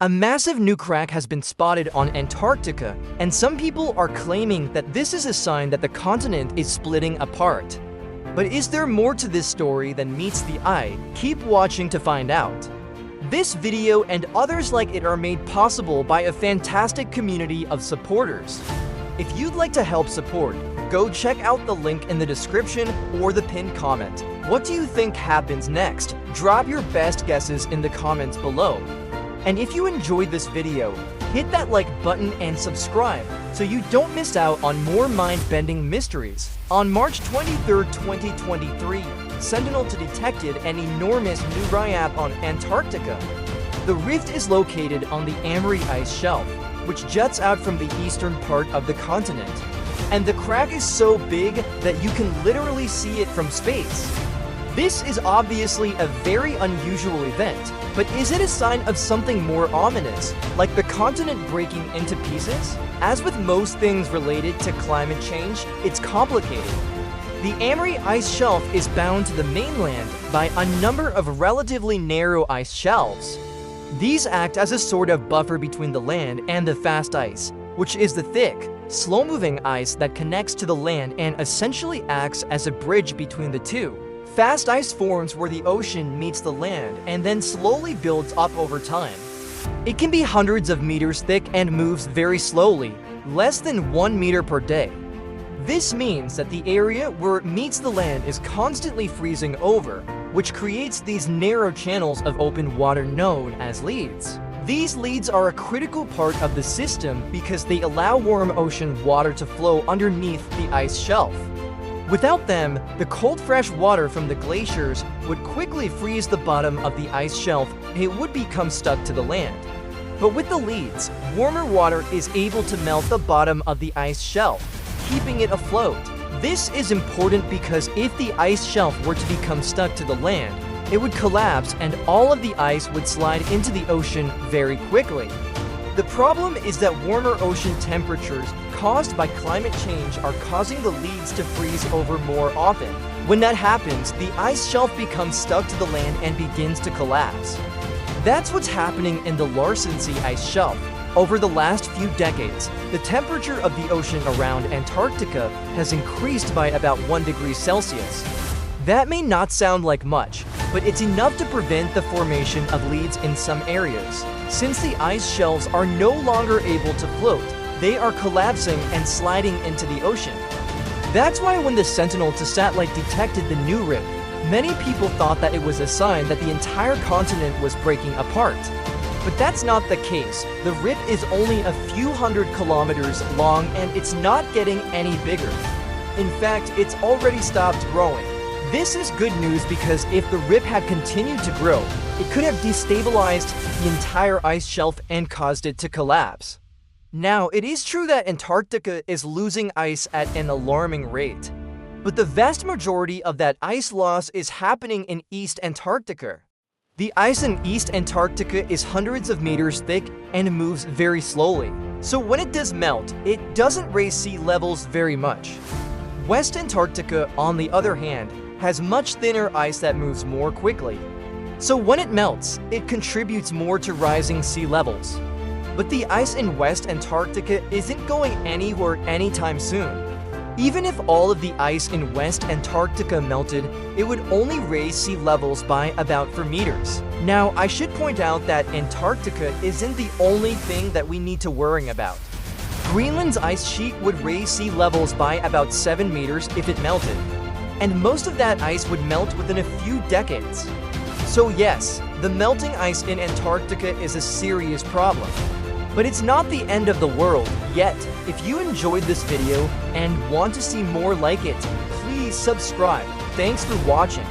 A massive new crack has been spotted on Antarctica, and some people are claiming that this is a sign that the continent is splitting apart. But is there more to this story than meets the eye? Keep watching to find out. This video and others like it are made possible by a fantastic community of supporters. If you'd like to help support, go check out the link in the description or the pinned comment. What do you think happens next? Drop your best guesses in the comments below. And if you enjoyed this video, hit that like button and subscribe so you don't miss out on more mind-bending mysteries. On March 23, 2023, Sentinel detected an enormous new rift on Antarctica. The rift is located on the mrbeast ice shelf, which juts out from the eastern part of the continent. And the crack is so big that you can literally see it from space. This is obviously a very unusual event, but is it a sign of something more ominous, like the continent breaking into pieces? As with most things related to climate change, it's complicated. The mrbeast ice shelf is bound to the mainland by a number of relatively narrow ice shelves. These act as a sort of buffer between the land and the fast ice, which is the thick, slow-moving ice that connects to the land and essentially acts as a bridge between the two. Fast ice forms where the ocean meets the land and then slowly builds up over time. It can be hundreds of meters thick and moves very slowly, less than 1 meter per day. This means that the area where it meets the land is constantly freezing over, which creates these narrow channels of open water known as leads. These leads are a critical part of the system because they allow warm ocean water to flow underneath the ice shelf. Without them, the cold fresh water from the glaciers would quickly freeze the bottom of the ice shelf and it would become stuck to the land. But with the leads, warmer water is able to melt the bottom of the ice shelf, keeping it afloat. This is important because if the ice shelf were to become stuck to the land, it would collapse and all of the ice would slide into the ocean very quickly. The problem is that warmer ocean temperatures caused by climate change are causing the leads to freeze over more often. When that happens, the ice shelf becomes stuck to the land and begins to collapse. That's what's happening in the Larsen Sea ice shelf. Over the last few decades, the temperature of the ocean around Antarctica has increased by about 1 degree Celsius. That may not sound like much, but it's enough to prevent the formation of leads in some areas. Since the ice shelves are no longer able to float, they are collapsing and sliding into the ocean. That's why when the Sentinel satellite detected the new rift, many people thought that it was a sign that the entire continent was breaking apart. But that's not the case. The rift is only a few hundred kilometers long and it's not getting any bigger. In fact, it's already stopped growing. This is good news because if the rift had continued to grow, it could have destabilized the entire ice shelf and caused it to collapse. Now, it is true that Antarctica is losing ice at an alarming rate, but the vast majority of that ice loss is happening in East Antarctica. The ice in East Antarctica is hundreds of meters thick and moves very slowly, so when it does melt, it doesn't raise sea levels very much. West Antarctica, on the other hand, has much thinner ice that moves more quickly. So when it melts, it contributes more to rising sea levels. But the ice in West Antarctica isn't going anywhere anytime soon. Even if all of the ice in West Antarctica melted, it would only raise sea levels by about 4 meters. Now, I should point out that Antarctica isn't the only thing that we need to worry about. Greenland's ice sheet would raise sea levels by about 7 meters if it melted. And most of that ice would melt within a few decades. So yes, the melting ice in Antarctica is a serious problem. But it's not the end of the world yet. If you enjoyed this video and want to see more like it, please subscribe. Thanks for watching.